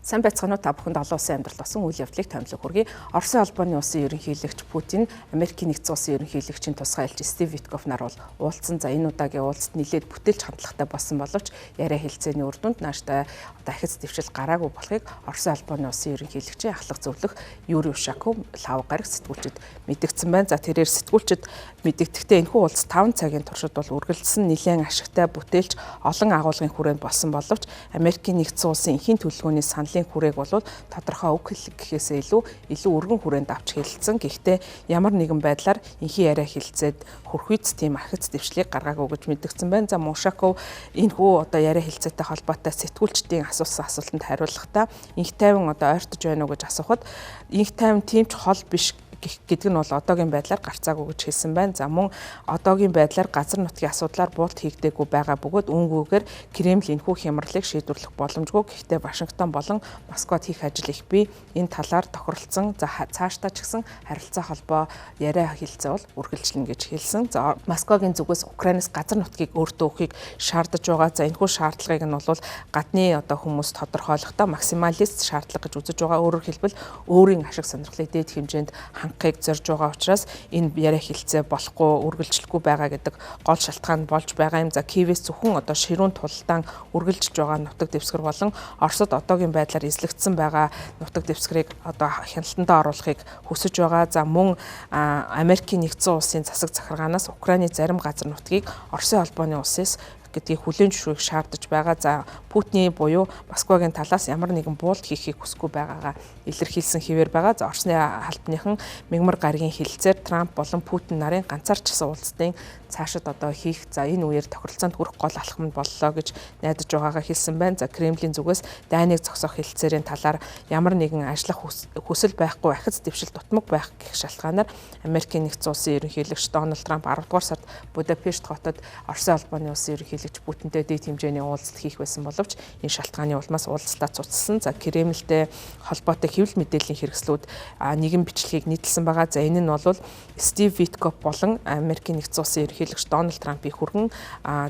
Сайн байцгаана уу та бүхэнд олон улсын амьдралд болсон үйл явдлыг томилог хүргэе. Оросын албаны улсын ерөнхийлөгч Путин, Америкийн нэгдсэн улсын ерөнхийлөгчийн тусгай элч Стив Виткоф нар бол уулзсан. За энэ удаагийн уулзалт нэлээд бүтээлч хандлагатай болсон боловч яриа хэлцээний үр дүнд нааштай дахиц дэвшил гараагүй болохыг Оросын албаны улсын ерөнхийлөгчийн ахлах зөвлөх Юрий Ушаков лав гараг сэтгүүлчид мэдгдсэн байна. За тэрээр сэтгүүлчид мэдэгдэхдээ энэхүү уулзалт 5 цагийн туршид бол үргэлжилсэн нэлээд ашигтай бүтээлч олон агуулгын хүрээнд болсон боловч Америкийн нэгдсэн улсын эхийн төлөвлөгөөний саналын хүрээг бол тодорхой үг хэллэг гэхээсээ илүү өргөн хүрээнд авч хэлэлцэн. Гэхдээ ямар нэгэн байдлаар инхий яриа хэлцээд хөрхүйц тийм архиц дэвшлийг гаргаагүй гэж мэдгдсэн байна. За Ушаков энэхүү яриа хэлцээтэй холбоотой сэтгүүлчдийн асуусан асуултанд хариулахдаа инх тайван ойртож байна уу гэж асуухад инх тайван тийм ч хол биш гэдэг нь бол одоогийн байдлаар гарцаагүй гэж хэлсэн байна. За мөн одоогийн байдлаар газар нутгийн асуудлаар буулт хийгдээгүй байгаа бөгөөд үүнгүүгээр Кремль энэхүү хямралыг шийдвэрлэх боломжгүй. Гэхдээ Вашингтон болон Москвад хийх ажил их бий. Энэ талаар тохиролцсон. За цаашдаа ч гэсэн харилцаа холбоо яриа хэлцээ бол үргэлжлэнэ гэж хэлсэн. За Москвагийн зүгээс Украинаас газар нутгийг өөртөө өгөхийг шаардаж байгаа. За энэхүү шаардлагыг нь бол гадны хүмүүс тодорхойлохдоо максималист шаардлага гэж үзэж байгаа. Өөрөөр хэлбэл өөрийн ашиг сонирхлыг дээд хэмжээнд хангахыг зорж байгаа учраас энэ яриа хэлцээ болохгүй үргэлжлэхгүй байгаа гэдэг гол шалтгаан болж байгаа юм. За Киевээс зөвхөн ширүүн тулалдаан үргэлжилж байгаа нутаг дэвсгэр болон Оросд одоогийн байдлаар эзлэгдсэн байгаа нутаг дэвсгэрийг хяналтандаа оруулахыг хүсэж байгаа. За мөн Америкийн нэгдсэн улсын засаг захиргаанаас Украины зарим газар нутгийг Оросын албаны улсаас гэдгийг хүлээн зөвшөөрөхийг шаардаж байгаа. За Путиний буюу Москвагийн талаас ямар нэгэн буулт хийхийг хүсэхгүй байгаагаа илэрхийлсэн хэвээр байгаа. За Оросны албаныхан мягмар гарагийн хэлэлцээр Трамп болон Путин нарын ганцаарчсан уулзалтын цаашид хийх энэ үеэр тохиролцоонд хүрэх гол алхам нь боллоо гэж найдаж байгаагаа хэлсэн байна. За Кремлийн зүгээс дайныг зогсоох хэлэлцээрийн талаар ямар нэгэн ажиллах хүсэл байхгүй ахиц дэвшил дутмаг байх гэх шалтгаанаар Америкийн нэгдсэн улсын ерөнхийлөгч Дональд Трамп 10 дугаар сард Будапешт хотод Оросын албаны улсын ерөнхийлөгч Путинтэй дэд хэмжээний уулзалт хийх байсан боловч энэ шалтгааны улмаас уулзалтаа цуцсан. За Кремльтэй холбоотой хэвлэл мэдээллийн хэрэгслүүд нэгэн бичлэгийг нийтлсэн байгаа. За энэ нь бол Стив Виткоф болон Америкийн нэгдсэн улсын ерөнхийлөгч Дональд Трампыг хүргэн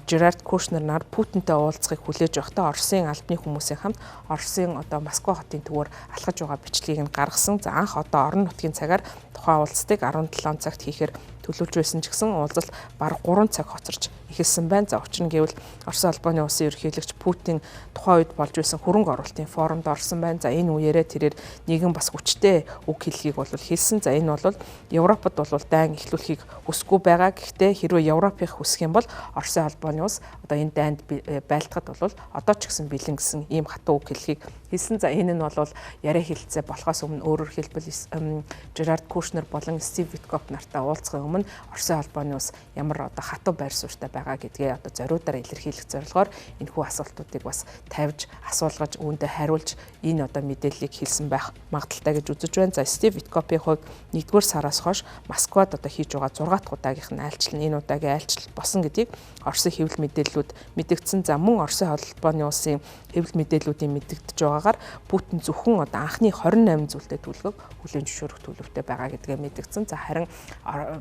Жерард Кушнер нар Путинтэй уулзахыг хүлээж байхдаа Оросын албаны хүмүүсийн хамт Оросын Москва хотын төвөөр алхаж байгаа бичлэгийг нь гаргасан. За анх орон нутгийн цагаар тухайн уулзалтыг 17 цагт хийхээр төлөвлөж байсан ч гэсэн уулзалт бараг 3 цаг хоцорч эхэлсэн байна. За учир нь гэвэл Оросын албаны улсын ерөнхийлөгч Путин тухайн үед болж байсан хөрөнгө оруулалтын форумд орсон байна. За энэ үеэрээ тэрээр нэгэн бас хүчтэй үг хэлхийг бол хэлсэн. За энэ бол Европод бол дайн эхлүүлэхийг хүсэхгүй байгаа. Гэхдээ хэрвээ Европыг хүсэх юм бол Оросын албаны улс энэ дайнд байлдахад бол одоо ч гэсэн бэлэн гэсэн ийм хатуу үг хэлхийг хэлсэн. За энэ нь бол яриа хэлцээ болохоос өмнө өөрөөр хэлбэл Жерард Кушнер болон Стив Виткоф нартай уулзахын өмнө Оросын албаны улс ямар хатуу байр суурьтай байгаа гэдгээ зориудаар илэрхийлэх зорилгоор энэхүү асуултуудыг бас тавьж асуулгаж үүндээ хариулж энэ мэдээллийг хэлсэн байх магадaltaй гэж үзэж байна. За Стив Виткофийн хувьд 1-р сараас хойш Москвад хийж байгаа 6 дахь удаагийнх нь айлчлал энэ удаагийн айлчлал болсон гэдгийг Оросын хэвлэл мэдээллүүд мэдгдсэн. За мөн Оросын албаны улсын хэвлэл мэдээллүүдийн мэдэгдэж байгаагаар Путин зөвхөн анхны 28 зүйлтэй төлөвлөгөөг хүлээн зөвшөөрөх төлөвтэй байгаа гэдгээ мэдгдсэн. За харин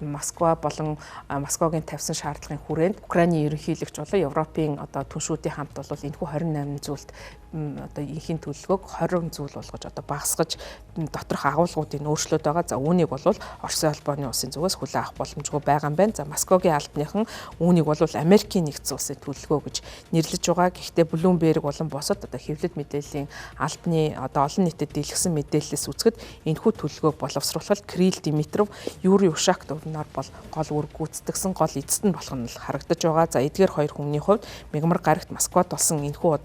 Москва болон Москвагийн тавьсан шаардлагын хүрээнд Украины ерөнхийлөгч болон Европын түншүүдийн хамт бол энэхүү 28 зүйлд инхийн төлөвлөгөөг 20 зүйл болгож багасгаж доторх агуулгуудыг өөрчлөөд байгаа. За үүнийг бол Оросын албаны улсын зүгээс хүлээн авах боломжгүй байгаа юм байна. За Москвагийн албаныхан үүнийг бол Америкийн нэгдсэн улсын төлөвлөгөө гэж нэрлэж байгаа. Гэхдээ Bloomberg болон бусад хэвлэл мэдээллийн албаны олон нийтэд дийлгэсэн мэдээллээс үзэхэд энэхүү төлөвлөгөөг боловсруулахад Кирилл Димитров, Юрий Ушаков нар бол гол үр гүйцэтгэсэн гол эцэст нь болох нь харагдаж байгаа. За эдгээр хоёр хүмүүний хувьд мягмар гарагт Москвад болсон энэхүү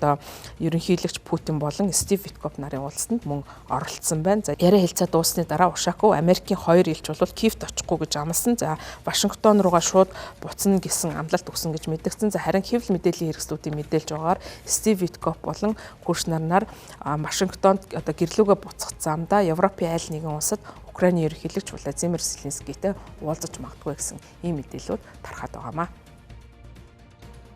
ерөнхийлөгч Путин болон Стив Виткоф нарын уулзалтанд мөн оролцсон байна. За яриа хэлцээ дууссаны дараа Ушаков Америкийн 2 элч бол Киевт очихгүй гэж амласан. За Вашингтон руугаа шууд буцна гэсэн амлалт өгсөн гэж мэдгдсэн. За харин хэвлэл мэдээллийн хэрэгслүүдийн мэдээлж байгаагаар Стив Виткоф болон Кушнер нар Вашингтонд гэрлүүгээ буцах замдаа Европын айл нэгэн улсад Украины ерөнхийлөгч Владимир Зеленскийтэй уулзаж магадгүй гэсэн ийм мэдээлэлүүд тархаад байгаамаа.